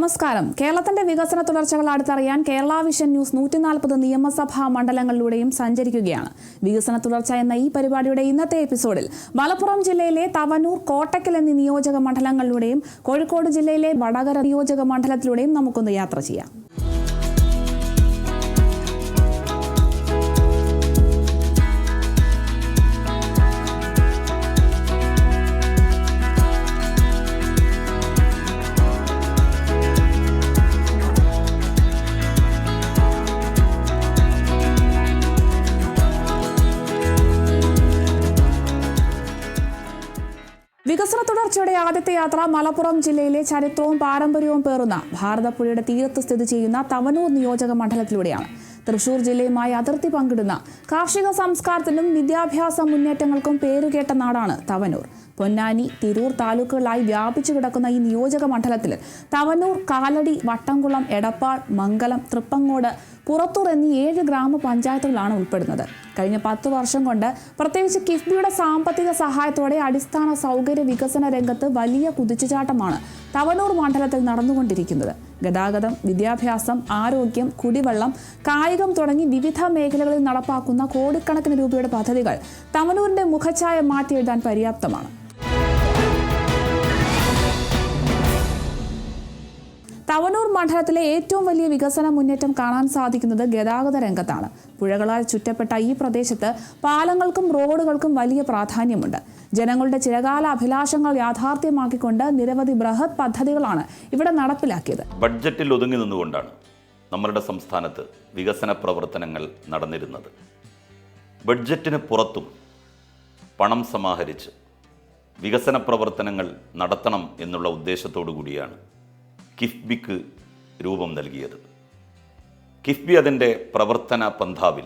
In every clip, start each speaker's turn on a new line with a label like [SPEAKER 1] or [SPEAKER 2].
[SPEAKER 1] നമസ്കാരം. കേരളത്തിന്റെ വികസന തുടർച്ചകൾ അടുത്തറിയാൻ കേരള വിഷൻ ന്യൂസ് 140 നിയമസഭാ മണ്ഡലങ്ങളിലൂടെയും സഞ്ചരിക്കുകയാണ്. വികസന തുടർച്ച എന്ന ഈ പരിപാടിയുടെ ഇന്നത്തെ എപ്പിസോഡിൽ മലപ്പുറം ജില്ലയിലെ തവനൂർ, കോട്ടക്കൽ എന്നീ നിയോജക മണ്ഡലങ്ങളിലൂടെയും കോഴിക്കോട് ജില്ലയിലെ വടകര നിയോജക മണ്ഡലത്തിലൂടെയും നമുക്കൊന്ന് യാത്ര ചെയ്യാം. വികസന തുടർച്ചയുടെ ആദ്യത്തെ യാത്ര മലപ്പുറം ജില്ലയിലെ ചരിത്രവും പാരമ്പര്യവും പേറുന്ന ഭാരതപ്പുഴയുടെ തീരത്ത് സ്ഥിതി ചെയ്യുന്ന തവനൂർ നിയോജക മണ്ഡലത്തിലൂടെയാണ്. തൃശൂർ ജില്ലയുമായി അതിർത്തി പങ്കിടുന്ന കാർഷിക സംസ്കാരത്തിലും വിദ്യാഭ്യാസ മുന്നേറ്റങ്ങൾക്കും പേരുകേട്ട നാടാണ് തവനൂർ. പൊന്നാനി, തിരൂർ താലൂക്കുകളായി വ്യാപിച്ചു കിടക്കുന്ന ഈ നിയോജക മണ്ഡലത്തിൽ തവനൂർ, കാലടി, വട്ടംകുളം, എടപ്പാൾ, മംഗലം, തൃപ്പങ്ങോട്, പുറത്തൂർ എന്നീ 7 ഗ്രാമപഞ്ചായത്തുകളാണ് ഉൾപ്പെടുന്നത്. കഴിഞ്ഞ 10 വർഷം കൊണ്ട് പ്രത്യേകിച്ച് കിഫ്ബിയുടെ സാമ്പത്തിക സഹായത്തോടെ അടിസ്ഥാന സൗകര്യ വികസന രംഗത്ത് വലിയ കുതിച്ചുചാട്ടമാണ് തവനൂർ മണ്ഡലത്തിൽ നടന്നുകൊണ്ടിരിക്കുന്നത്. ഗതാഗതം, വിദ്യാഭ്യാസം, ആരോഗ്യം, കുടിവെള്ളം, കായികം തുടങ്ങി വിവിധ മേഖലകളിൽ നടപ്പാക്കുന്ന കോടിക്കണക്കിന് രൂപയുടെ പദ്ധതികൾ തവനൂരിന്റെ മുഖച്ഛായ മാറ്റിയെഴുതാൻ പര്യാപ്തമാണ്. തവനൂർ മണ്ഡലത്തിലെ ഏറ്റവും വലിയ വികസന മുന്നേറ്റം കാണാൻ സാധിക്കുന്നത് ഗതാഗത രംഗത്താണ്. പുഴകളാൽ ചുറ്റപ്പെട്ട ഈ പ്രദേശത്ത് പാലങ്ങൾക്കും റോഡുകൾക്കും വലിയ പ്രാധാന്യമുണ്ട്. ജനങ്ങളുടെ ചിരകാല അഭിലാഷങ്ങൾ യാഥാർത്ഥ്യമാക്കിക്കൊണ്ട് നിരവധി ബൃഹത് പദ്ധതികളാണ് ഇവിടെ നടപ്പിലാക്കിയത്.
[SPEAKER 2] ബഡ്ജറ്റിൽ ഒതുങ്ങി നിന്നുകൊണ്ടാണ് നമ്മളുടെ സംസ്ഥാനത്ത് വികസന പ്രവർത്തനങ്ങൾ നടന്നിരുന്നത്. ബഡ്ജറ്റിന് പുറത്തും പണം സമാഹരിച്ച് വികസന പ്രവർത്തനങ്ങൾ നടത്തണം എന്നുള്ള ഉദ്ദേശത്തോടു കൂടിയാണ് കിഫ്ബിക്ക് രൂപം നൽകിയത്. കിഫ്ബി അതിൻ്റെ പ്രവർത്തന പന്ഥാവിൽ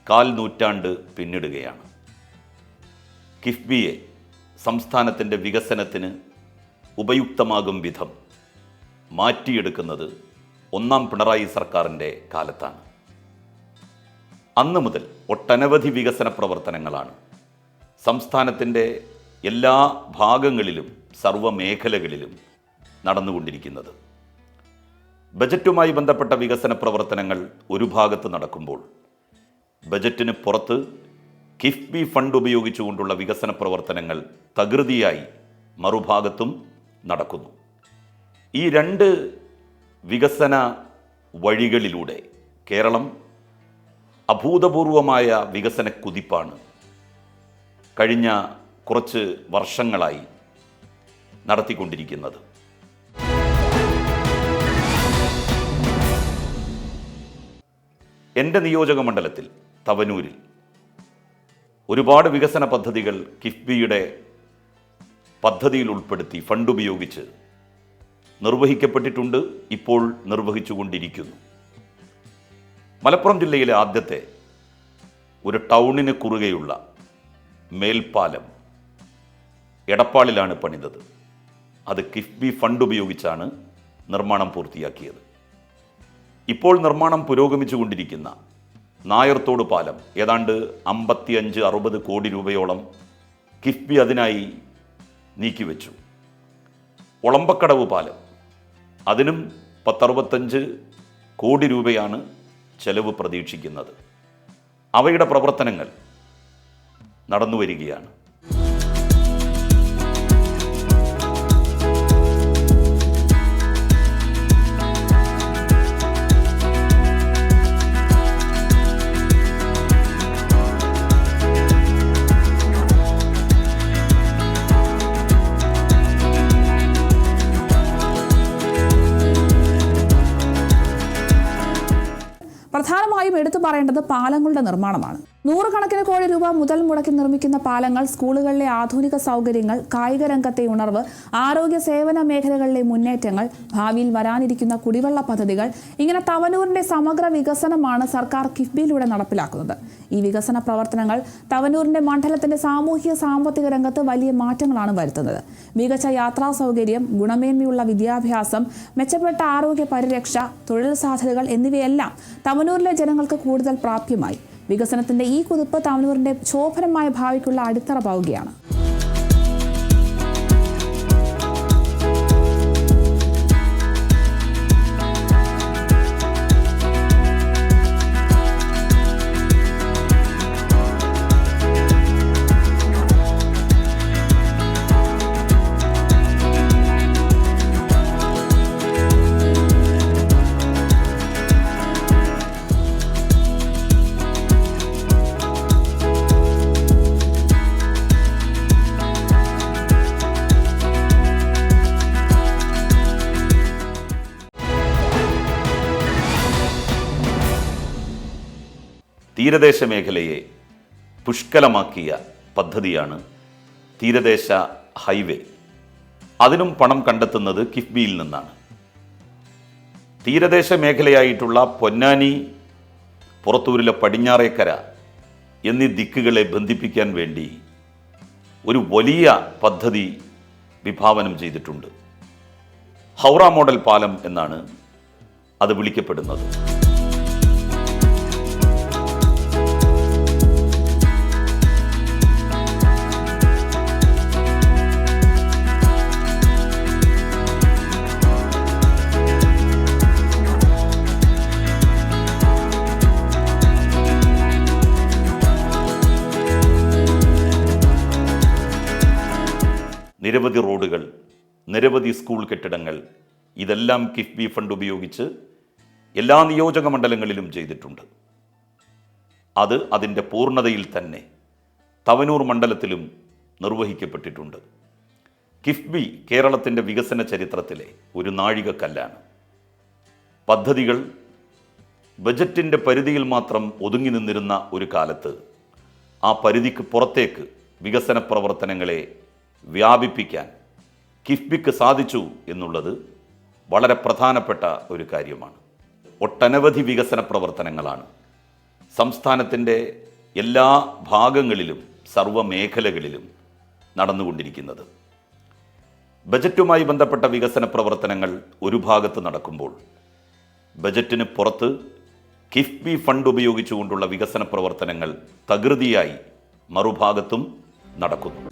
[SPEAKER 2] 1/4 നൂറ്റാണ്ട് പിന്നിടുകയാണ്. കിഫ്ബിയെ സംസ്ഥാനത്തിൻ്റെ വികസനത്തിന് ഉപയുക്തമാകും വിധം മാറ്റിയെടുക്കുന്നത് 1ാം പിണറായി സർക്കാരിൻ്റെ കാലത്താണ്. അന്നു മുതൽ ഒട്ടനവധി വികസന പ്രവർത്തനങ്ങളാണ് സംസ്ഥാനത്തിൻ്റെ എല്ലാ ഭാഗങ്ങളിലും സർവ്വമേഖലകളിലും നടന്നുകൊണ്ടിരിക്കുന്നത്. ബജറ്റുമായി ബന്ധപ്പെട്ട വികസന പ്രവർത്തനങ്ങൾ ഒരു ഭാഗത്ത് നടക്കുമ്പോൾ ബജറ്റിന് പുറത്ത് കിഫ്ബി ഫണ്ട് ഉപയോഗിച്ചുകൊണ്ടുള്ള വികസന പ്രവർത്തനങ്ങൾ തകൃതിയായി മറുഭാഗത്തും നടക്കുന്നു. ഈ 2 വികസന വഴികളിലൂടെ കേരളം അഭൂതപൂർവമായ വികസന കുതിപ്പാണ് കഴിഞ്ഞ കുറച്ച് വർഷങ്ങളായി നടത്തിക്കൊണ്ടിരിക്കുന്നത്. എൻ്റെ നിയോജക മണ്ഡലത്തിൽ തവനൂരിൽ ഒരുപാട് വികസന പദ്ധതികൾ കിഫ്ബിയുടെ പദ്ധതിയിൽ ഉൾപ്പെടുത്തി ഫണ്ട് ഉപയോഗിച്ച് നിർവഹിക്കപ്പെട്ടിട്ടുണ്ട്, ഇപ്പോൾ നിർവഹിച്ചുകൊണ്ടിരിക്കുന്നു. മലപ്പുറം ജില്ലയിലെ ആദ്യത്തെ ഒരു ടൗണിന് കുറുകെയുള്ള മേൽപ്പാലം എടപ്പാളിലാണ് പണിതത്. അത് കിഫ്ബി ഫണ്ട് ഉപയോഗിച്ചാണ് നിർമ്മാണം പൂർത്തിയാക്കിയത്. ഇപ്പോൾ നിർമ്മാണം പുരോഗമിച്ചുകൊണ്ടിരിക്കുന്ന നായർത്തോട് പാലം ഏതാണ്ട് 55-60 കോടി രൂപയോളം കിഫ്ബി അതിനായി നീക്കിവെച്ചു. ഒളമ്പക്കടവ് പാലം, അതിനും 10-65 കോടി രൂപയാണ് ചെലവ് പ്രതീക്ഷിക്കുന്നത്. അവയുടെ പ്രവർത്തനങ്ങൾ നടന്നുവരികയാണ്.
[SPEAKER 1] പ്രധാനമായും എടുത്തു പറയേണ്ടത് പാലങ്ങളുടെ നിർമ്മാണമാണ്. 100 കണക്കിന് കോടി രൂപ മുതൽ മുടക്കി നിർമ്മിക്കുന്ന പാലങ്ങൾ സ്കൂളുകളിലെ ആധുനിക സൗകര്യങ്ങൾ, കായിക രംഗത്തെ ഉണർവ്, ആരോഗ്യ സേവന മേഖലകളിലെ മുന്നേറ്റങ്ങൾ, ഭാവിയിൽ വരാനിരിക്കുന്ന കുടിവെള്ള പദ്ധതികൾ, ഇങ്ങനെ തവനൂരിന്റെ സമഗ്ര വികസനമാണ് സർക്കാർ കിഫ്ബിയിലൂടെ നടപ്പിലാക്കുന്നത്. ഈ വികസന പ്രവർത്തനങ്ങൾ തവനൂരിന്റെ മണ്ഡലത്തിന്റെ സാമൂഹിക സാമ്പത്തിക രംഗത്ത് വലിയ മാറ്റങ്ങളാണ് വരുത്തുന്നത്. മികച്ച യാത്രാ സൗകര്യം, ഗുണമേന്മയുള്ള വിദ്യാഭ്യാസം, മെച്ചപ്പെട്ട ആരോഗ്യ പരിരക്ഷ, തൊഴിൽ സാധ്യതകൾ എന്നിവയെല്ലാം തവനൂരിലെ ജനങ്ങൾക്ക് കൂടുതൽ പ്രാപ്യമായി. വികസനത്തിന്റെ ഈ കുതിപ്പ് തവനൂരിന്റെ ശോഭനമായ ഭാവിക്കുള്ള അടിത്തറ പാവുകയാണ്.
[SPEAKER 2] തീരദേശ മേഖലയെ പുഷ്കലമാക്കിയ പദ്ധതിയാണ് തീരദേശ ഹൈവേ. അതിനും പണം കണ്ടെത്തുന്നത് കിഫ്ബിയിൽ നിന്നാണ്. തീരദേശ മേഖലയായിട്ടുള്ള പൊന്നാനി, പുറത്തൂരിലെ പടിഞ്ഞാറേക്കര എന്നീ ദിക്കുകളെ ബന്ധിപ്പിക്കാൻ വേണ്ടി ഒരു വലിയ പദ്ധതി വിഭാവനം ചെയ്തിട്ടുണ്ട്. ഹൗറ മോഡൽ പാലം എന്നാണ് അത് വിളിക്കപ്പെടുന്നത്. നിരവധി റോഡുകൾ, നിരവധി സ്കൂൾ കെട്ടിടങ്ങൾ, ഇതെല്ലാം കിഫ്ബി ഫണ്ട് ഉപയോഗിച്ച് എല്ലാ നിയോജക മണ്ഡലങ്ങളിലും ചെയ്തിട്ടുണ്ട്. അത് അതിൻ്റെ പൂർണ്ണതയിൽ തന്നെ തവനൂർ മണ്ഡലത്തിലും നിർവഹിക്കപ്പെട്ടിട്ടുണ്ട്. കിഫ്ബി കേരളത്തിൻ്റെ വികസന ചരിത്രത്തിലെ ഒരു നാഴികക്കല്ലാണ്. പദ്ധതികൾ ബജറ്റിൻ്റെ പരിധിയിൽ മാത്രം ഒതുങ്ങി നിന്നിരുന്ന ഒരു കാലത്ത് ആ പരിധിക്ക് പുറത്തേക്ക് വികസന പ്രവർത്തനങ്ങളെ വ്യാപിപ്പിക്കാൻ കിഫ്ബിക്ക് സാധിച്ചു എന്നുള്ളത് വളരെ പ്രധാനപ്പെട്ട ഒരു കാര്യമാണ്. ഒട്ടനവധി വികസന പ്രവർത്തനങ്ങളാണ് സംസ്ഥാനത്തിൻ്റെ എല്ലാ ഭാഗങ്ങളിലും സർവ്വമേഖലകളിലും നടന്നുകൊണ്ടിരിക്കുന്നത്. ബജറ്റുമായി ബന്ധപ്പെട്ട വികസന പ്രവർത്തനങ്ങൾ ഒരു ഭാഗത്ത് നടക്കുമ്പോൾ ബജറ്റിന് പുറത്ത് കിഫ്ബി ഫണ്ട് ഉപയോഗിച്ചുകൊണ്ടുള്ള വികസന പ്രവർത്തനങ്ങൾ തകൃതിയായി മറുഭാഗത്തും നടക്കുന്നു.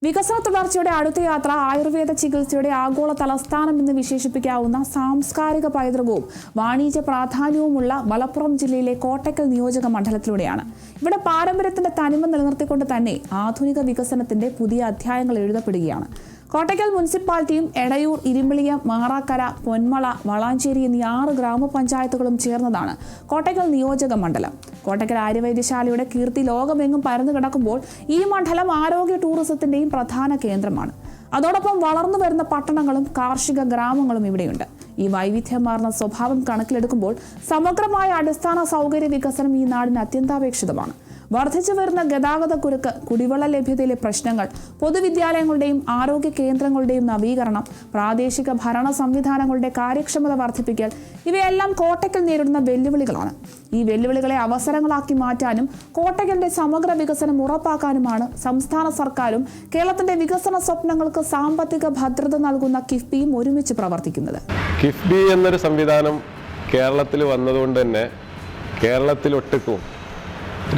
[SPEAKER 1] വികസന തുടർച്ചയുടെ അടുത്ത യാത്ര ആയുർവേദ ചികിത്സയുടെ ആഗോള തലസ്ഥാനം എന്ന് വിശേഷിപ്പിക്കാവുന്ന സാംസ്കാരിക പൈതൃകവും വാണിജ്യ പ്രാധാന്യവുമുള്ള മലപ്പുറം ജില്ലയിലെ കോട്ടയ്ക്കൽ നിയോജക മണ്ഡലത്തിലൂടെയാണ്. ഇവിടെ പാരമ്പര്യത്തിന്റെ തനിമ നിലനിർത്തിക്കൊണ്ട് തന്നെ ആധുനിക വികസനത്തിന്റെ പുതിയ അധ്യായങ്ങൾ എഴുതപ്പെടുകയാണ്. കോട്ടയ്ക്കൽ മുനിസിപ്പാലിറ്റിയും എടയൂർ, ഇരുമ്പിളിയം, മാറാക്കര, പൊന്മള, വളാഞ്ചേരി എന്നീ 6 ഗ്രാമപഞ്ചായത്തുകളും ചേർന്നതാണ് കോട്ടയ്ക്കൽ നിയോജക മണ്ഡലം. കോട്ടയ്ക്കൽ ആര്യവൈദ്യശാലയുടെ കീർത്തി ലോകമെങ്ങും പരന്നു കിടക്കുമ്പോൾ ഈ മണ്ഡലം ആരോഗ്യ ടൂറിസത്തിന്റെയും പ്രധാന കേന്ദ്രമാണ്. അതോടൊപ്പം വളർന്നു വരുന്ന പട്ടണങ്ങളും കാർഷിക ഗ്രാമങ്ങളും ഇവിടെയുണ്ട്. ഈ വൈവിധ്യമാർന്ന സ്വഭാവം കണക്കിലെടുക്കുമ്പോൾ സമഗ്രമായ അടിസ്ഥാന സൗകര്യ വികസനം ഈ നാടിന് അത്യന്താപേക്ഷിതമാണ്. വർദ്ധിച്ചു വരുന്ന ഗതാഗത കുരുക്ക്, കുടിവെള്ള ലഭ്യതയിലെ പ്രശ്നങ്ങൾ, പൊതുവിദ്യാലയങ്ങളുടെയും ആരോഗ്യ കേന്ദ്രങ്ങളുടെയും നവീകരണം, പ്രാദേശിക ഭരണ സംവിധാനങ്ങളുടെ കാര്യക്ഷമത വർദ്ധിപ്പിക്കൽ ഇവയെല്ലാം കോട്ടയ്ക്കൽ നേരിടുന്ന വെല്ലുവിളികളാണ്. ഈ വെല്ലുവിളികളെ അവസരങ്ങളാക്കി മാറ്റാനും കോട്ടയ്ക്കലിന്റെ സമഗ്ര വികസനം ഉറപ്പാക്കാനുമാണ് സംസ്ഥാന സർക്കാരും കേരളത്തിന്റെ വികസന സ്വപ്നങ്ങൾക്ക് സാമ്പത്തിക ഭദ്രത നൽകുന്ന കിഫ്ബിയും ഒരുമിച്ച് പ്രവർത്തിക്കുന്നത്.
[SPEAKER 3] കിഫ്ബി എന്നൊരു സംവിധാനം കേരളത്തിൽ വന്നതുകൊണ്ട് തന്നെ കേരളത്തിലൊട്ടുക്കും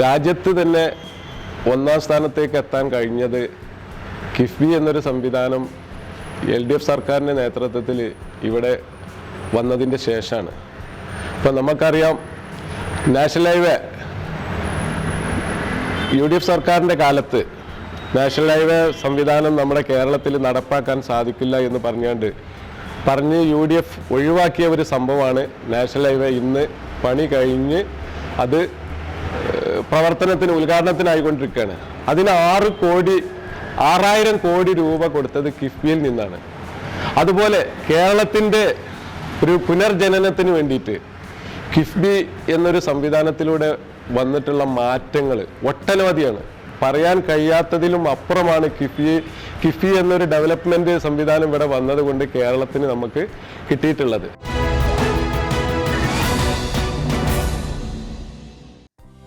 [SPEAKER 3] രാജ്യത്ത് തന്നെ 1ാം സ്ഥാനത്തേക്ക് എത്താൻ കഴിഞ്ഞത് കിഫ്ബി എന്നൊരു സംവിധാനം LDF സർക്കാരിൻ്റെ നേതൃത്വത്തിൽ ഇവിടെ വന്നതിൻ്റെ ശേഷമാണ്. ഇപ്പം നമുക്കറിയാം, നാഷണൽ ഹൈവേ UDF സർക്കാരിൻ്റെ കാലത്ത് നാഷണൽ ഹൈവേ സംവിധാനം നമ്മുടെ കേരളത്തിൽ നടപ്പാക്കാൻ സാധിക്കില്ല എന്ന് പറഞ്ഞ് UDF ഒഴിവാക്കിയ ഒരു സംഭവമാണ് നാഷണൽ ഹൈവേ. ഇന്ന് പണി കഴിഞ്ഞ് അത് പ്രവർത്തനത്തിന് ഉദ്ഘാടനത്തിനായിക്കൊണ്ടിരിക്കുകയാണ്. അതിന് 6,000 കോടി രൂപ കൊടുത്തത് കിഫ്ബിയിൽ നിന്നാണ്. അതുപോലെ കേരളത്തിൻ്റെ ഒരു പുനർജനനത്തിന് വേണ്ടിയിട്ട് കിഫ്ബി എന്നൊരു സംവിധാനത്തിലൂടെ വന്നിട്ടുള്ള മാറ്റങ്ങൾ ഒട്ടനവധിയാണ്. പറയാൻ കഴിയാത്തതിലും അപ്പുറമാണ് കിഫ്ബി എന്നൊരു ഡെവലപ്മെൻറ്റ് സംവിധാനം ഇവിടെ വന്നതുകൊണ്ട് കേരളത്തിന് നമുക്ക് കിട്ടിയിട്ടുള്ളത്.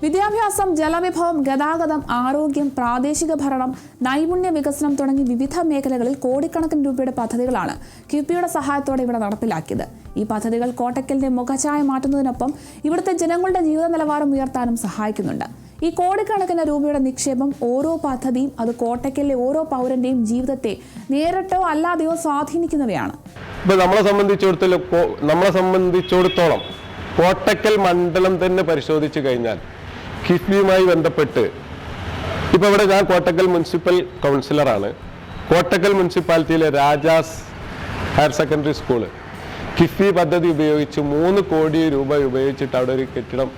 [SPEAKER 1] വിദ്യാഭ്യാസം, ജലവിഭവം, ഗതാഗതം, ആരോഗ്യം, പ്രാദേശിക ഭരണം, നൈപുണ്യ വികസനം തുടങ്ങി വിവിധ മേഖലകളിൽ കോടിക്കണക്കിന് രൂപയുടെ പദ്ധതികളാണ് കിഫ്ബിയുടെ സഹായത്തോടെ ഇവിടെ നടപ്പിലാക്കിയത്. ഈ പദ്ധതികൾ കോട്ടയ്ക്കലിന്റെ മുഖഛായ മാറ്റുന്നതിനൊപ്പം ഇവിടുത്തെ ജനങ്ങളുടെ ജീവിത നിലവാരം ഉയർത്താനും സഹായിക്കുന്നുണ്ട്. ഈ കോടിക്കണക്കിന് രൂപയുടെ നിക്ഷേപം, ഓരോ പദ്ധതിയും അത് കോട്ടയ്ക്കലിലെ ഓരോ പൗരന്റെയും ജീവിതത്തെ നേരിട്ടോ അല്ലാതെയോ സ്വാധീനിക്കുന്നവയാണ്.
[SPEAKER 3] ഇപ്പൊ നമ്മളെ സംബന്ധിച്ചിടത്തോളം കോട്ടയ്ക്കൽ മണ്ഡലം തന്നെ പരിശോധിച്ചു കഴിഞ്ഞാൽ കിഫ്ബിയുമായി ബന്ധപ്പെട്ട് ഇപ്പോൾ ഇവിടെ ഞാൻ കോട്ടയ്ക്കൽ മുനിസിപ്പൽ കൗൺസിലറാണ്. കോട്ടക്കൽ മുനിസിപ്പാലിറ്റിയിലെ Rajas higher secondary school KIIFB പദ്ധതി ഉപയോഗിച്ച് 3 കോടി രൂപ ഉപയോഗിച്ചിട്ട് അവിടെ ഒരു കെട്ടിടം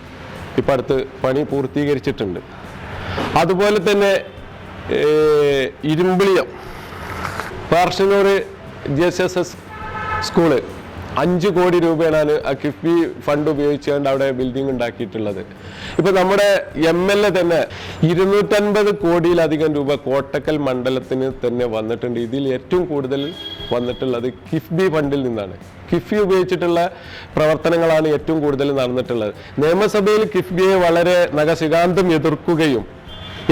[SPEAKER 3] ഇപ്പം അടുത്ത് പണി പൂർത്തീകരിച്ചിട്ടുണ്ട്. അതുപോലെ തന്നെ ഇരുമ്പിളിയം പാർഷനൂർ GSS സ്കൂള് 5 കോടി രൂപയാണ് ആ കിഫ്ബി ഫണ്ട് ഉപയോഗിച്ചുകൊണ്ട് അവിടെ ബിൽഡിംഗ് ഉണ്ടാക്കിയിട്ടുള്ളത്. ഇപ്പൊ നമ്മുടെ MLA തന്നെ 250 കോടിയിലധികം രൂപ കോട്ടക്കൽ മണ്ഡലത്തിന് തന്നെ വന്നിട്ടുണ്ട്. ഇതിൽ ഏറ്റവും കൂടുതൽ വന്നിട്ടുള്ളത് കിഫ്ബി ഫണ്ടിൽ നിന്നാണ്. കിഫ്ബി ഉപയോഗിച്ചിട്ടുള്ള പ്രവർത്തനങ്ങളാണ് ഏറ്റവും കൂടുതൽ നടന്നിട്ടുള്ളത്. നിയമസഭയിൽ കിഫ്ബിയെ വളരെ നഖശികാന്തം എതിർക്കുകയും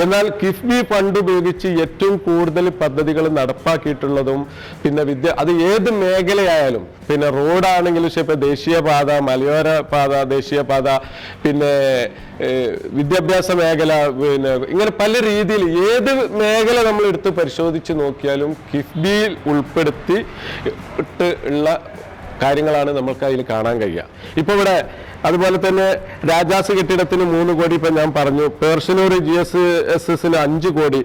[SPEAKER 3] എന്നാൽ കിഫ്ബി ഫണ്ട് ഉപയോഗിച്ച് ഏറ്റവും കൂടുതൽ പദ്ധതികൾ നടപ്പാക്കിയിട്ടുള്ളതും പിന്നെ അത് ഏത് മേഖലയായാലും, പിന്നെ റോഡാണെങ്കിലും ഇപ്പൊ ദേശീയപാത, മലയോര പാത, ദേശീയപാത, പിന്നെ വിദ്യാഭ്യാസ മേഖല, പിന്നെ ഇങ്ങനെ പല രീതിയിൽ ഏത് മേഖല നമ്മൾ എടുത്ത് പരിശോധിച്ച് നോക്കിയാലും കിഫ്ബിയിൽ ഉൾപ്പെടുത്തി ഉള്ള കാര്യങ്ങളാണ് നമുക്ക് അതിൽ കാണാൻ കഴിയുക. ഇപ്പൊ ഇവിടെ അതുപോലെ തന്നെ രാജാസ് കെട്ടിടത്തിന് 3 കോടി ഇപ്പൊ ഞാൻ പറഞ്ഞു, പേർഷനൂർ GSSന് 5 കോടി,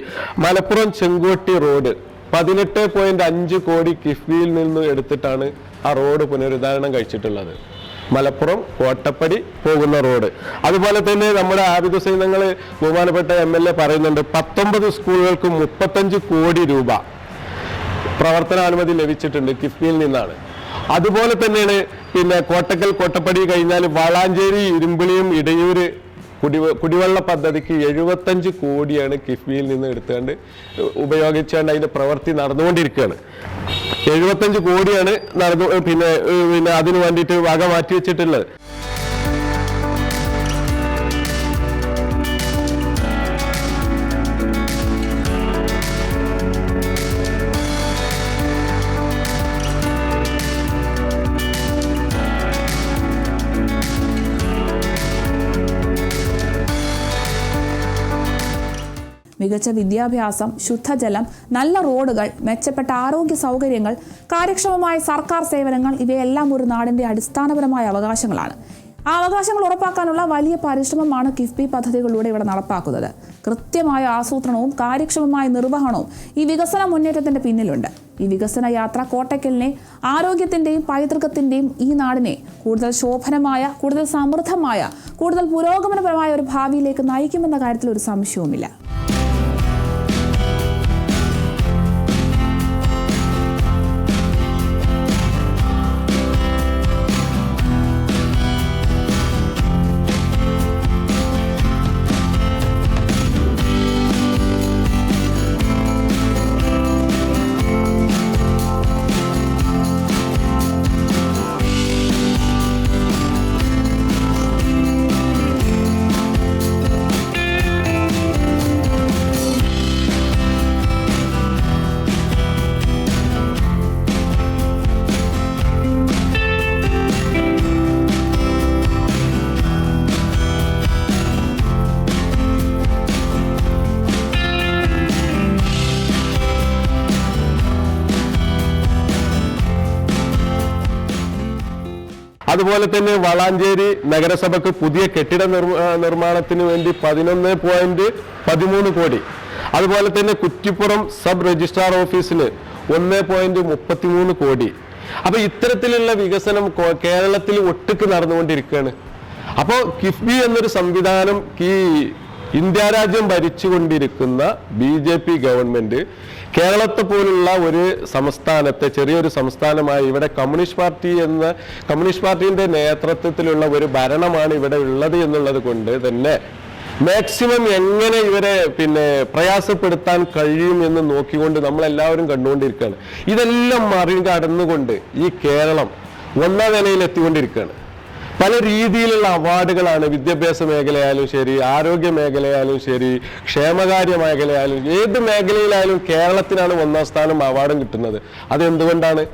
[SPEAKER 3] മലപ്പുറം ചെങ്കോട്ടി റോഡ് 18.5 കോടി കിഫ്ബിയിൽ നിന്ന് എടുത്തിട്ടാണ് ആ റോഡ് പുനരുദ്ധാരണം കഴിച്ചിട്ടുള്ളത്. മലപ്പുറം കോട്ടപ്പടി പോകുന്ന റോഡ്. അതുപോലെ തന്നെ നമ്മുടെ ആബിദ് ഹുസൈൻ തങ്ങൾ ബഹുമാനപ്പെട്ട MLA പറയുന്നുണ്ട് 19 സ്കൂളുകൾക്ക് 35 കോടി രൂപ പ്രവർത്തനാനുമതി ലഭിച്ചിട്ടുണ്ട് കിഫ്ബിയിൽ നിന്നാണ്. അതുപോലെ തന്നെയാണ് പിന്നെ കോട്ടക്കൽ കോട്ടപ്പടി കഴിഞ്ഞാൽ വളാഞ്ചേരി ഇരുമ്പിളിയും ഇടയൂര് കുടിവെള്ള പദ്ധതിക്ക് 75 കോടിയാണ് കിഫ്ബിയിൽ നിന്ന് എടുത്തുകൊണ്ട് ഉപയോഗിച്ചുകൊണ്ട് അതിന്റെ പ്രവൃത്തി നടന്നുകൊണ്ടിരിക്കുകയാണ്. 75 കോടിയാണ് പിന്നെ അതിനു വേണ്ടിയിട്ട് വക മാറ്റി വെച്ചിട്ടുള്ളത്.
[SPEAKER 1] മികച്ച വിദ്യാഭ്യാസം, ശുദ്ധജലം, നല്ല റോഡുകൾ, മെച്ചപ്പെട്ട ആരോഗ്യ സൗകര്യങ്ങൾ, കാര്യക്ഷമമായ സർക്കാർ സേവനങ്ങൾ ഇവയെല്ലാം ഒരു നാടിന്റെ അടിസ്ഥാനപരമായ അവകാശങ്ങളാണ്. ആ അവകാശങ്ങൾ ഉറപ്പാക്കാനുള്ള വലിയ പരിശ്രമമാണ് കിഫ്ബി പദ്ധതികളിലൂടെ ഇവിടെ നടപ്പാക്കുന്നത്. കൃത്യമായ ആസൂത്രണവും കാര്യക്ഷമമായ നിർവഹണവും ഈ വികസന മുന്നേറ്റത്തിന്റെ പിന്നിലുണ്ട്. ഈ വികസന യാത്ര കോട്ടക്കലിനെ ആരോഗ്യത്തിന്റെയും പൈതൃകത്തിന്റെയും ഈ നാടിനെ കൂടുതൽ ശോഭനമായ, കൂടുതൽ സമൃദ്ധമായ, കൂടുതൽ പുരോഗമനപരമായ ഒരു ഭാവിയിലേക്ക് നയിക്കുമെന്ന കാര്യത്തിൽ ഒരു സംശയവുമില്ല.
[SPEAKER 3] അതുപോലെ തന്നെ വളാഞ്ചേരി നഗരസഭയ്ക്ക് പുതിയ കെട്ടിട നിർമ്മാണത്തിന് വേണ്ടി 11.13 കോടി. അതുപോലെ തന്നെ കുറ്റിപ്പുറം സബ് രജിസ്ട്രാർ ഓഫീസിന് 1.33 കോടി. അപ്പൊ ഇത്തരത്തിലുള്ള വികസനം കേരളത്തിൽ ഒട്ടുക്ക് നടന്നുകൊണ്ടിരിക്കുകയാണ്. അപ്പോൾ കിഫ്ബി എന്നൊരു സംവിധാനം ഈ ഇന്ത്യ രാജ്യം ഭരിച്ചുകൊണ്ടിരിക്കുന്ന BJP ഗവൺമെന്റ് കേരളത്തെ പോലുള്ള ഒരു സംസ്ഥാനത്തെ, ചെറിയൊരു സംസ്ഥാനമായി ഇവിടെ കമ്മ്യൂണിസ്റ്റ് പാർട്ടിയുടെ നേതൃത്വത്തിലുള്ള ഒരു ഭരണമാണ് ഇവിടെ ഉള്ളത് എന്നുള്ളത് കൊണ്ട് തന്നെ മാക്സിമം എങ്ങനെ ഇവരെ പ്രയാസപ്പെടുത്താൻ കഴിയും എന്ന് നോക്കിക്കൊണ്ട് നമ്മളെല്ലാവരും കണ്ടുകൊണ്ടിരിക്കുകയാണ്. ഇതെല്ലാം മറികടന്നുകൊണ്ട് ഈ കേരളം 1ാം നിലയിൽ എത്തിക്കൊണ്ടിരിക്കുകയാണ്. പല രീതിയിലുള്ള അവാർഡുകളാണ് വിദ്യാഭ്യാസ മേഖലയായാലും ശരി, ആരോഗ്യ മേഖലയായാലും ശരി, ക്ഷേമകാര്യ മേഖലയായാലും ഏത് മേഖലയിലായാലും കേരളത്തിനാണ് 1ാം സ്ഥാനം അവാർഡും കിട്ടുന്നത്. അതെന്തുകൊണ്ടാണ്?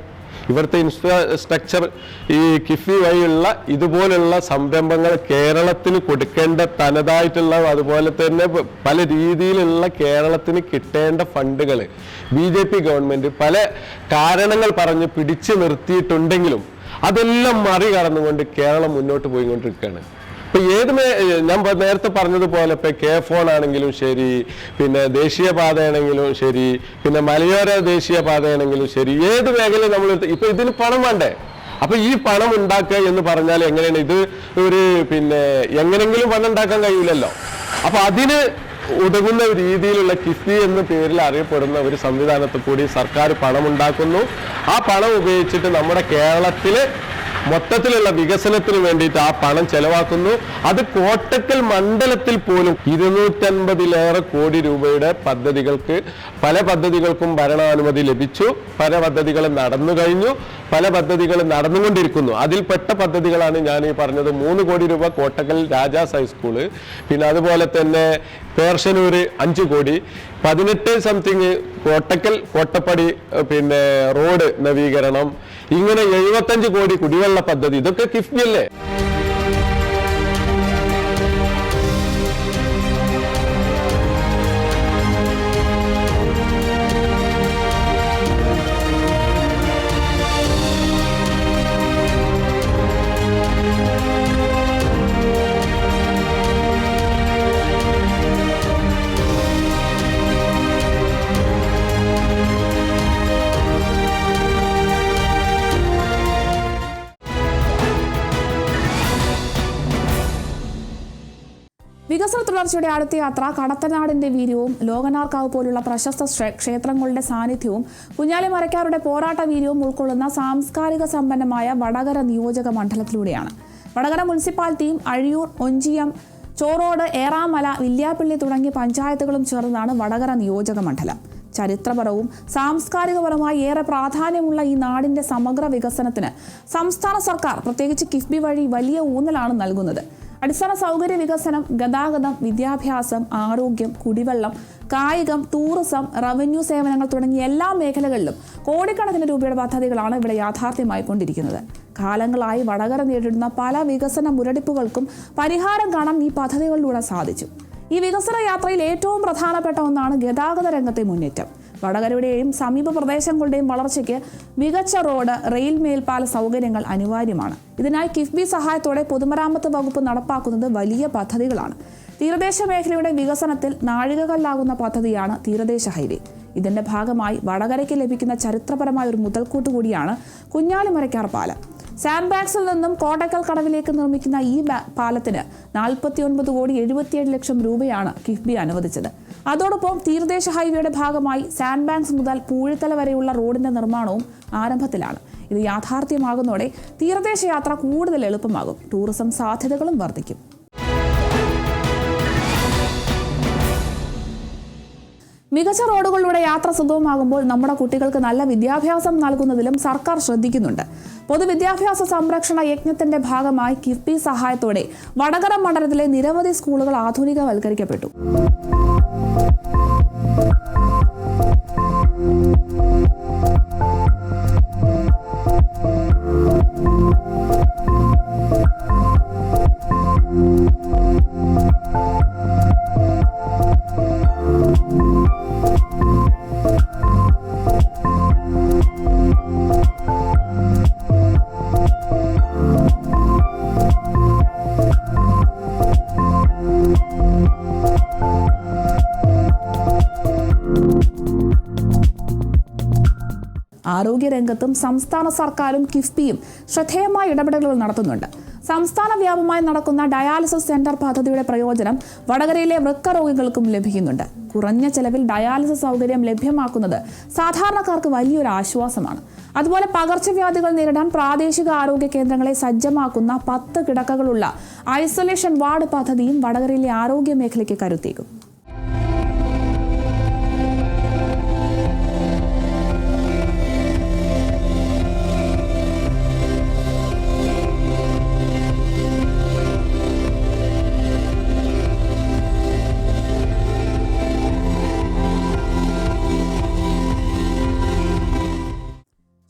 [SPEAKER 3] ഇവിടുത്തെ ഇൻഫ്രാസ്ട്രക്ചർ ഈ കിഫ്ബി വഴിയുള്ള ഇതുപോലുള്ള സംരംഭങ്ങൾ കേരളത്തിന് കൊടുക്കേണ്ട തനതായിട്ടുള്ള, അതുപോലെ തന്നെ പല രീതിയിലുള്ള കേരളത്തിന് കിട്ടേണ്ട ഫണ്ടുകൾ BJP ഗവൺമെന്റ് പല കാരണങ്ങൾ പറഞ്ഞ് പിടിച്ചു നിർത്തിയിട്ടുണ്ടെങ്കിലും അതെല്ലാം മറികടന്നുകൊണ്ട് കേരളം മുന്നോട്ട് പോയിക്കൊണ്ടിരിക്കുകയാണ്. ഇപ്പൊ ഞാൻ നേരത്തെ പറഞ്ഞതുപോലെ ഇപ്പൊ K4 ആണെങ്കിലും ശരി, പിന്നെ ദേശീയപാതയാണെങ്കിലും ശരി, പിന്നെ മലയോര ദേശീയപാതയാണെങ്കിലും ശരി, ഏത് മേഖല നമ്മൾ ഇപ്പൊ ഇതിന് പണം വേണ്ടേ? അപ്പൊ ഈ പണം ഉണ്ടാക്കുക എന്ന് പറഞ്ഞാൽ എങ്ങനെയാണ്? ഇത് പിന്നെ എങ്ങനെങ്കിലും പണം ഉണ്ടാക്കാൻ കഴിയില്ലല്ലോ. അപ്പൊ അതിന് ഉതകുന്ന രീതിയിലുള്ള കിഫ്ബി എന്ന പേരിൽ അറിയപ്പെടുന്ന ഒരു സംവിധാനത്തിൽ കൂടി സർക്കാർ പണമുണ്ടാക്കുന്നു. ആ പണം ഉപയോഗിച്ചിട്ട് നമ്മുടെ കേരളത്തില് മൊത്തത്തിലുള്ള വികസനത്തിന് വേണ്ടിയിട്ട് ആ പണം ചെലവാക്കുന്നു. അത് കോട്ടക്കൽ മണ്ഡലത്തിൽ പോലും 250-ലേറെ കോടി രൂപയുടെ പദ്ധതികൾക്ക്, പല പദ്ധതികൾക്കും ഭരണാനുമതി ലഭിച്ചു, പല പദ്ധതികളും നടന്നു കഴിഞ്ഞു, പല പദ്ധതികളും നടന്നുകൊണ്ടിരിക്കുന്നു. അതിൽപ്പെട്ട പദ്ധതികളാണ് ഞാൻ ഈ പറഞ്ഞത്. 3 കോടി രൂപ കോട്ടക്കൽ രാജാസ് ഹൈസ്കൂള്, പിന്നെ അതുപോലെ തന്നെ പേർഷനൂര് 5 കോടി, 18 സംതിങ് കോട്ടക്കൽ കോട്ടപ്പടി പിന്നെ റോഡ് നവീകരണം, ഇങ്ങനെ 75 കോടി കുടിവെള്ള പദ്ധതി. ഇതൊക്കെ കിഫ്ബി അല്ലേ?
[SPEAKER 1] വികസന തുടർച്ചയുടെ അടുത്ത യാത്ര കടത്തനാടിന്റെ വീര്യവും ലോകനാർക്കാവ് പോലുള്ള പ്രശസ്ത ക്ഷേത്രങ്ങളുടെ സാന്നിധ്യവും കുഞ്ഞാലിമരക്കാരുടെ പോരാട്ട വീര്യവും ഉൾക്കൊള്ളുന്ന സാംസ്കാരിക സമ്പന്നമായ വടകര നിയോജക മണ്ഡലത്തിലൂടെയാണ്. വടകര മുനിസിപ്പാലിറ്റിയും അഴിയൂർ, ഒഞ്ചിയം, ചോറോട്, ഏറാമല, വില്യാപ്പള്ളി തുടങ്ങിയ പഞ്ചായത്തുകളും ചേർന്നതാണ് വടകര നിയോജക മണ്ഡലം. ചരിത്രപരവും സാംസ്കാരികപരമായി ഏറെ പ്രാധാന്യമുള്ള ഈ നാടിന്റെ സമഗ്ര വികസനത്തിന് സംസ്ഥാന സർക്കാർ പ്രത്യേകിച്ച് കിഫ്ബി വഴി വലിയ ഊന്നലാണ് നൽകുന്നത്. അടിസ്ഥാന സൗകര്യ വികസനം, ഗതാഗതം, വിദ്യാഭ്യാസം, ആരോഗ്യം, കുടിവെള്ളം, കായികം, ടൂറിസം, റവന്യൂ സേവനങ്ങൾ തുടങ്ങിയ എല്ലാ മേഖലകളിലും കോടിക്കണക്കിന് രൂപയുടെ പദ്ധതികളാണ് ഇവിടെ യാഥാർത്ഥ്യമായിക്കൊണ്ടിരിക്കുന്നത്. കാലങ്ങളായി വടകര നേരിടുന്ന പല വികസന മുരടിപ്പുകൾക്കും പരിഹാരം കാണാൻ ഈ പദ്ധതികളിലൂടെ സാധിച്ചു. ഈ വികസന യാത്രയിൽ ഏറ്റവും പ്രധാനപ്പെട്ട ഒന്നാണ് ഗതാഗത രംഗത്തെ മുന്നേറ്റം. വടകരയുടെയും സമീപ പ്രദേശങ്ങളുടെയും വളർച്ചയ്ക്ക് മികച്ച റോഡ്, റെയിൽ മേൽപ്പാല സൗകര്യങ്ങൾ അനിവാര്യമാണ്. ഇതിനായി കിഫ്ബി സഹായത്തോടെ പൊതുമരാമത്ത് വകുപ്പ് നടപ്പാക്കുന്നത് വലിയ പദ്ധതികളാണ്. തീരദേശ മേഖലയുടെ വികസനത്തിൽ നാഴികക്കല്ലാകുന്ന പദ്ധതിയാണ് തീരദേശ ഹൈവേ. ഇതിന്റെ ഭാഗമായി വടകരയ്ക്ക് ലഭിക്കുന്ന ചരിത്രപരമായ ഒരു മുതൽക്കൂട്ട് കൂടിയാണ് കുഞ്ഞാലിമരക്കാർ പാലം. സാൻഡ് ബാഗ്സിൽ നിന്നും കോട്ടക്കൽ കടവിലേക്ക് നിർമ്മിക്കുന്ന ഈ പാലത്തിന് 49,77,00,000 രൂപയാണ് കിഫ്ബി അനുവദിച്ചത്. അതോടൊപ്പം തീരദേശ ഹൈവേയുടെ ഭാഗമായി സാൻഡ് ബാങ്ക്സ് മുതൽ പൂഴിത്തല വരെയുള്ള റോഡിന്റെ നിർമ്മാണവും ആരംഭത്തിലാണ്. ഇത് യാഥാർത്ഥ്യമാകുന്നതോടെ തീരദേശ യാത്ര കൂടുതൽ എളുപ്പമാകും, ടൂറിസം സാധ്യതകളും വർദ്ധിക്കും. മികച്ച റോഡുകളിലൂടെ യാത്ര സുഗമമാകുമ്പോൾ നമ്മുടെ കുട്ടികൾക്ക് നല്ല വിദ്യാഭ്യാസം നൽകുന്നതിലും സർക്കാർ ശ്രദ്ധിക്കുന്നുണ്ട്. പൊതുവിദ്യാഭ്യാസ സംരക്ഷണ യജ്ഞത്തിന്റെ ഭാഗമായി കിഫ്ബി സഹായത്തോടെ വടകര മണ്ഡലത്തിലെ നിരവധി സ്കൂളുകൾ ആധുനികവൽക്കരിക്കപ്പെട്ടു. ആരോഗ്യരംഗത്തും സംസ്ഥാന സർക്കാരും കിഫ്ബിയും ശ്രദ്ധേയമായ ഇടപെടലുകൾ നടത്തുന്നുണ്ട്. സംസ്ഥാന വ്യാപകമായി നടക്കുന്ന ഡയാലിസിസ് സെന്റർ പദ്ധതിയുടെ പ്രയോജനം വടകരയിലെ വൃക്ക രോഗികൾക്കും ലഭിക്കുന്നുണ്ട്. കുറഞ്ഞ ചെലവിൽ ഡയാലിസിസ് സൗകര്യം ലഭ്യമാക്കുന്നത് സാധാരണക്കാർക്ക് വലിയൊരു ആശ്വാസമാണ്. അതുപോലെ പകർച്ചവ്യാധികൾ നേരിടാൻ പ്രാദേശിക ആരോഗ്യ കേന്ദ്രങ്ങളെ സജ്ജമാക്കുന്ന 10 കിടക്കകളുള്ള ഐസൊലേഷൻ വാർഡ് പദ്ധതിയും വടകരയിലെ ആരോഗ്യ മേഖലയ്ക്ക് കരുത്തേക്കും.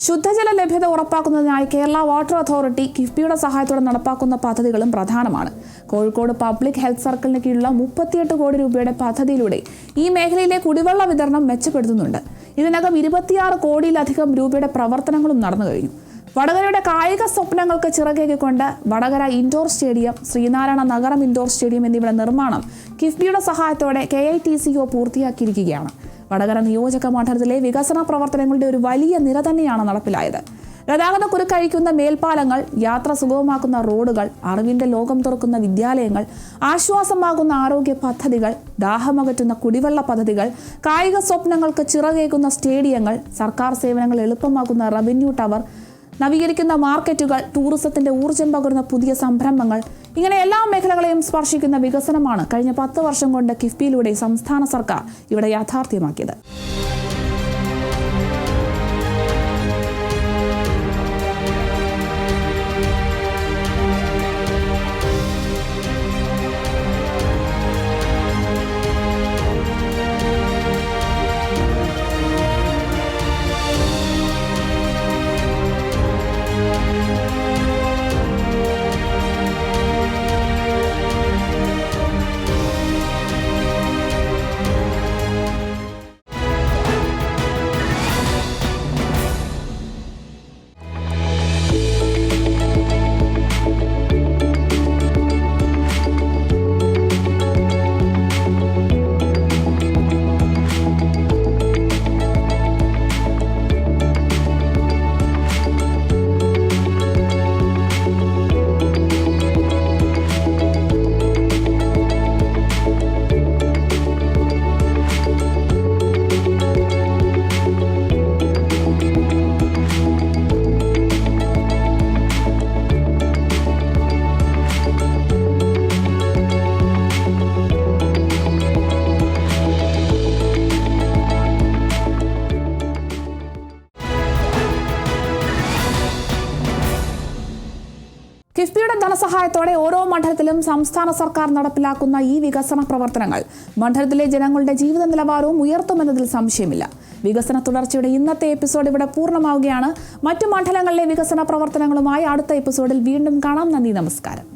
[SPEAKER 1] ശുദ്ധജല ലഭ്യത ഉറപ്പാക്കുന്നതിനായി കേരള വാട്ടർ അതോറിറ്റി കിഫ്ബിയുടെ സഹായത്തോടെ നടപ്പാക്കുന്ന പദ്ധതികളും പ്രധാനമാണ്. കോഴിക്കോട് പബ്ലിക് ഹെൽത്ത് സർക്കിളിന് കീഴിലുള്ള 38 കോടി രൂപയുടെ പദ്ധതിയിലൂടെ ഈ മേഖലയിലെ കുടിവെള്ള വിതരണം മെച്ചപ്പെടുത്തുന്നുണ്ട്. ഇതിനകം 26 കോടിയിലധികം രൂപയുടെ പ്രവർത്തനങ്ങളും നടന്നു കഴിഞ്ഞു. വടകരയുടെ കായിക സ്വപ്നങ്ങൾക്ക് ചിറകേകിക്കൊണ്ട് വടകര ഇൻഡോർ സ്റ്റേഡിയം, ശ്രീനാരായണ നഗരം ഇൻഡോർ സ്റ്റേഡിയം എന്നിവയുടെ നിർമ്മാണം കിഫ്ബിയുടെ സഹായത്തോടെ KITCO പൂർത്തിയാക്കിയിരിക്കുകയാണ്. വടകര നിയോജക മണ്ഡലത്തിലെ വികസന പ്രവർത്തനങ്ങളുടെ ഒരു വലിയ നിര തന്നെയാണ് നടപ്പിലായത്. ഗതാഗതക്കുരുക്കഴിക്കുന്ന മേൽപ്പാലങ്ങൾ, യാത്ര സുഗമമാക്കുന്ന റോഡുകൾ, അറിവിന്റെ ലോകം തുറക്കുന്ന വിദ്യാലയങ്ങൾ, ആശ്വാസമാകുന്ന ആരോഗ്യ പദ്ധതികൾ, ദാഹമകറ്റുന്ന കുടിവെള്ള പദ്ധതികൾ, കായിക സ്വപ്നങ്ങൾക്ക് ചിറകേകുന്ന സ്റ്റേഡിയങ്ങൾ, സർക്കാർ സേവനങ്ങൾ എളുപ്പമാക്കുന്ന റവന്യൂ ടവർ, നവീകരിക്കുന്ന മാർക്കറ്റുകൾ, ടൂറിസത്തിന്റെ ഊർജ്ജം പകരുന്ന പുതിയ സംരംഭങ്ങൾ, ഇങ്ങനെ എല്ലാ മേഖലകളെയും സ്പർശിക്കുന്ന വികസനമാണ് കഴിഞ്ഞ 10 വർഷം കൊണ്ട് കിഫ്ബിയിലൂടെ സംസ്ഥാന സർക്കാർ ഇവിടെ യാഥാർത്ഥ്യമാക്കിയത്. കിഫ്ബിയുടെ ധനസഹായത്തോടെ ഓരോ മണ്ഡലത്തിലും സംസ്ഥാന സർക്കാർ നടപ്പിലാക്കുന്ന ഈ വികസന പ്രവർത്തനങ്ങൾ മണ്ഡലത്തിലെ ജനങ്ങളുടെ ജീവിത നിലവാരവും ഉയർത്തുമെന്നതിൽ സംശയമില്ല. വികസന തുടർച്ചയുടെ ഇന്നത്തെ എപ്പിസോഡ് ഇവിടെ പൂർണ്ണമാവുകയാണ്. മറ്റു മണ്ഡലങ്ങളിലെ വികസന പ്രവർത്തനങ്ങളുമായി അടുത്ത എപ്പിസോഡിൽ വീണ്ടും കാണാം. നന്ദി, നമസ്കാരം.